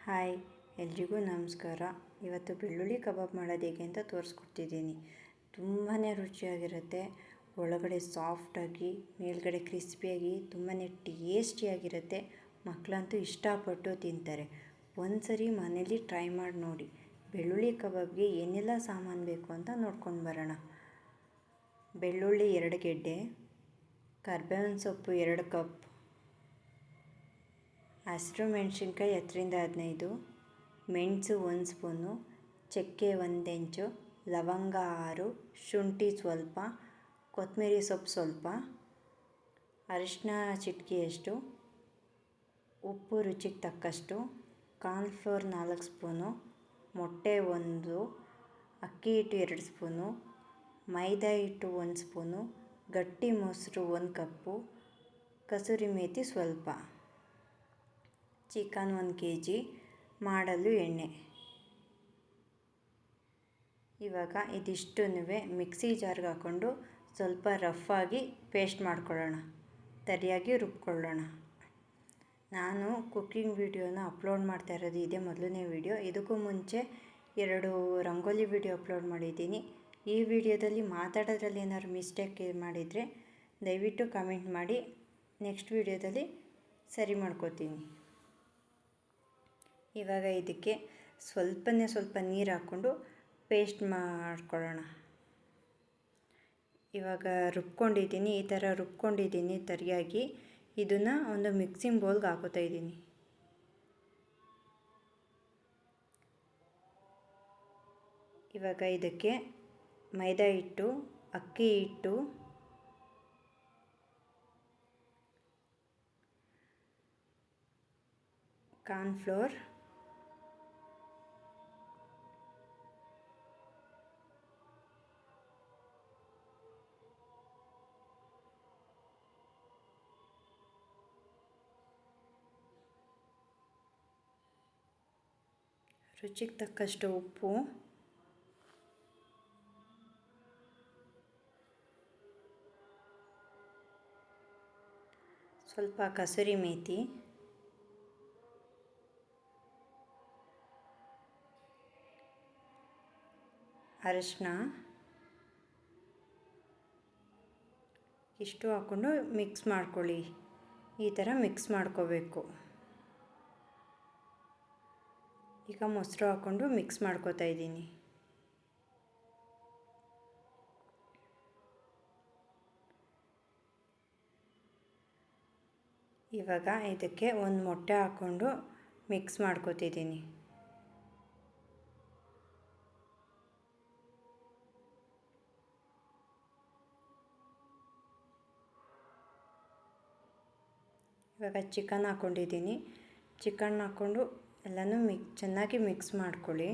Hi, ಎಲ್ರಿಗೂ ನಮಸ್ಕಾರ. ಇವತ್ತು ಬೆಳ್ಳುಳ್ಳಿ ಕಬಾಬ್ ಮಾಡೋದು ಹೇಗೆ ಅಂತ ತೋರಿಸ್ಕೊಡ್ತಿದ್ದೀನಿ. ತುಂಬಾ ರುಚಿಯಾಗಿರುತ್ತೆ. ಒಳಗಡೆ ಸಾಫ್ಟಾಗಿ, ಮೇಲ್ಗಡೆ ಕ್ರಿಸ್ಪಿಯಾಗಿ, ತುಂಬಾ ಟೇಸ್ಟಿಯಾಗಿರುತ್ತೆ. ಮಕ್ಕಳಂತೂ ಇಷ್ಟಪಟ್ಟು ತಿಂತಾರೆ. ಒಂದು ಸರಿ ಮನೇಲಿ ಟ್ರೈ ಮಾಡಿ ನೋಡಿ. ಬೆಳ್ಳುಳ್ಳಿ ಕಬಾಬ್ಗೆ ಏನೆಲ್ಲ ಸಾಮಾನು ಬೇಕು ಅಂತ ನೋಡ್ಕೊಂಡು ಬರೋಣ. ಬೆಳ್ಳುಳ್ಳಿ 2 ಗೆಡ್ಡೆ, ಕರ್ಬೇವಿನ ಸೊಪ್ಪು 2 ಕಪ್, ಹಸಿರು ಮೆಣಸಿನ್ಕಾಯಿ 10-15, ಮೆಣಸು 1 ಸ್ಪೂನು, ಚಕ್ಕೆ 1 ಇಂಚು, ಲವಂಗ 6, ಶುಂಠಿ ಸ್ವಲ್ಪ, ಕೊತ್ತಂಬರಿ ಸೊಪ್ಪು ಸ್ವಲ್ಪ, ಅರಿಶಿನ ಚಿಟಿಕೆಯಷ್ಟು, ಉಪ್ಪು ರುಚಿಗೆ ತಕ್ಕಷ್ಟು, ಕಾರ್ನ್ಫ್ಲೋರ್ 4 ಸ್ಪೂನು, ಮೊಟ್ಟೆ 1, ಅಕ್ಕಿ ಹಿಟ್ಟು 2 ಸ್ಪೂನು, ಮೈದಾ ಹಿಟ್ಟು 1 ಸ್ಪೂನು, ಗಟ್ಟಿ ಮೊಸರು 1 ಕಪ್ಪು, ಕಸೂರಿ ಮೇಥಿ ಸ್ವಲ್ಪ, ಚಿಕನ್ 1 kg, ಮಾಡಲು ಎಣ್ಣೆ. ಇವಾಗ ಇದಿಷ್ಟನ್ನು ಮಿಕ್ಸಿ ಜಾರ್ಗೆ ಹಾಕ್ಕೊಂಡು ಸ್ವಲ್ಪ ರಫಾಗಿ ಪೇಸ್ಟ್ ಮಾಡ್ಕೊಳ್ಳೋಣ, ತರಿಯಾಗಿ ರುಬ್ಕೊಳ್ಳೋಣ. ನಾನು ಕುಕ್ಕಿಂಗ್ ವಿಡಿಯೋನ ಅಪ್ಲೋಡ್ ಮಾಡ್ತಾ ಇರೋದು ಇದೇ ಮೊದಲನೇ ವಿಡಿಯೋ. ಇದಕ್ಕೂ ಮುಂಚೆ 2 ರಂಗೋಲಿ ವಿಡಿಯೋ ಅಪ್ಲೋಡ್ ಮಾಡಿದ್ದೀನಿ. ಈ ವಿಡಿಯೋದಲ್ಲಿ ಮಾತಾಡೋದ್ರಲ್ಲಿ ಏನಾದ್ರು ಮಿಸ್ಟೇಕ್ ಮಾಡಿದರೆ ದಯವಿಟ್ಟು ಕಮೆಂಟ್ ಮಾಡಿ, ನೆಕ್ಸ್ಟ್ ವಿಡಿಯೋದಲ್ಲಿ ಸರಿ ಮಾಡ್ಕೋತೀನಿ. ಇವಾಗ ಇದಕ್ಕೆ ಸ್ವಲ್ಪ ನೀರು ಹಾಕ್ಕೊಂಡು ಪೇಸ್ಟ್ ಮಾಡ್ಕೊಳ್ಳೋಣ. ಇವಾಗ ರುಬ್ಕೊಂಡಿದ್ದೀನಿ, ಈ ಥರ ರುಬ್ಕೊಂಡಿದ್ದೀನಿ ತರಿಯಾಗಿ. ಇದನ್ನು ಒಂದು ಮಿಕ್ಸಿಂಗ್ ಬೌಲ್ಗೆ ಹಾಕೋತಾ ಇದ್ದೀನಿ. ಇವಾಗ ಇದಕ್ಕೆ ಮೈದಾ ಹಿಟ್ಟು, ಅಕ್ಕಿ ಹಿಟ್ಟು, ಕಾರ್ನ್ಫ್ಲೋರ್, ರುಚಿಗೆ ತಕ್ಕಷ್ಟು ಉಪ್ಪು, ಸ್ವಲ್ಪ ಕಸೂರಿ ಮೇಥಿ, ಅರಿಶಿನ ಇಷ್ಟು ಹಾಕ್ಕೊಂಡು ಮಿಕ್ಸ್ ಮಾಡ್ಕೊಳ್ಳಿ. ಈ ಥರ ಮಿಕ್ಸ್ ಮಾಡ್ಕೋಬೇಕು. ಈಗ ಮೊಸರು ಹಾಕ್ಕೊಂಡು ಮಿಕ್ಸ್ ಮಾಡ್ಕೋತಾ ಇದ್ದೀನಿ. ಇವಾಗ ಇದಕ್ಕೆ 1 ಮೊಟ್ಟೆ ಹಾಕ್ಕೊಂಡು ಮಿಕ್ಸ್ ಮಾಡ್ಕೋತಿದ್ದೀನಿ. ಇವಾಗ ಚಿಕನ್ ಹಾಕ್ಕೊಂಡಿದ್ದೀನಿ. ಚಿಕನ್ ಹಾಕ್ಕೊಂಡು ಎಲ್ಲನೂ ಚೆನ್ನಾಗಿ ಮಿಕ್ಸ್ ಮಾಡ್ಕೊಳ್ಳಿ.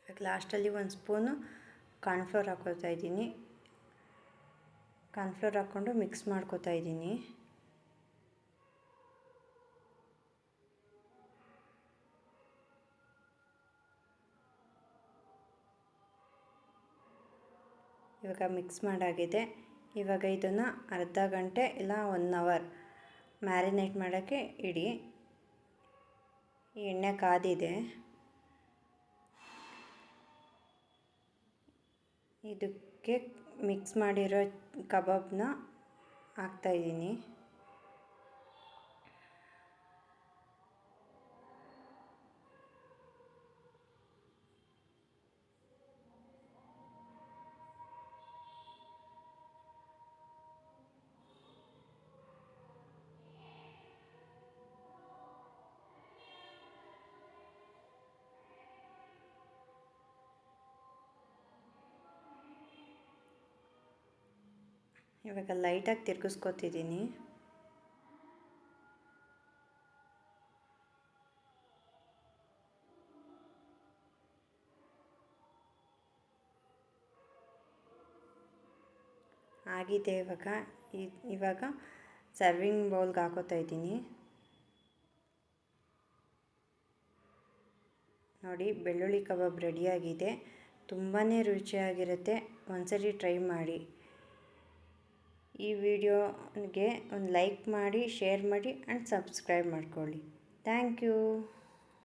ಇವಾಗ ಲಾಸ್ಟಲ್ಲಿ 1 ಸ್ಪೂನು ಕಾರ್ನ್ಫ್ಲೋರ್ ಹಾಕ್ಕೊತಾ ಇದ್ದೀನಿ. ಕಾರ್ನ್ಫ್ಲೋರ್ ಹಾಕ್ಕೊಂಡು ಮಿಕ್ಸ್ ಮಾಡ್ಕೋತಾ ಇದ್ದೀನಿ. ಇವಾಗ ಮಿಕ್ಸ್ ಮಾಡಾಗಿದೆ. ಇವಾಗ ಇದನ್ನು ಅರ್ಧ ಗಂಟೆ ಇಲ್ಲ 1 ಅವರ್ ಮ್ಯಾರಿನೇಟ್ ಮಾಡೋಕ್ಕೆ ಇಡಿ. ಎಣ್ಣೆ ಕಾದಿದೆ. ಇದಕ್ಕೆ ಮಿಕ್ಸ್ ಮಾಡಿರೋ ಕಬಾಬ್ನ ಹಾಕ್ತಾಯಿದ್ದೀನಿ. ಇವಾಗ ಲೈಟಾಗಿ ತಿರ್ಗಿಸ್ಕೊತಿದ್ದೀನಿ. ಆಗಿದೆ. ಇವಾಗ ಸರ್ವಿಂಗ್ ಬೌಲ್ಗೆ ಹಾಕೋತಾ ಇದ್ದೀನಿ. ನೋಡಿ ಬೆಳ್ಳುಳ್ಳಿ ಕಬಾಬ್ ರೆಡಿಯಾಗಿದೆ. ತುಂಬಾ ರುಚಿಯಾಗಿರುತ್ತೆ. ಒಂದ್ಸರಿ ಟ್ರೈ ಮಾಡಿ. ಈ ವಿಡಿಯೋಗೆ ಒಂದು ಲೈಕ್ ಮಾಡಿ, ಶೇರ್ ಮಾಡಿ ಆ್ಯಂಡ್ ಸಬ್ಸ್ಕ್ರೈಬ್ ಮಾಡ್ಕೊಳ್ಳಿ. Thank you.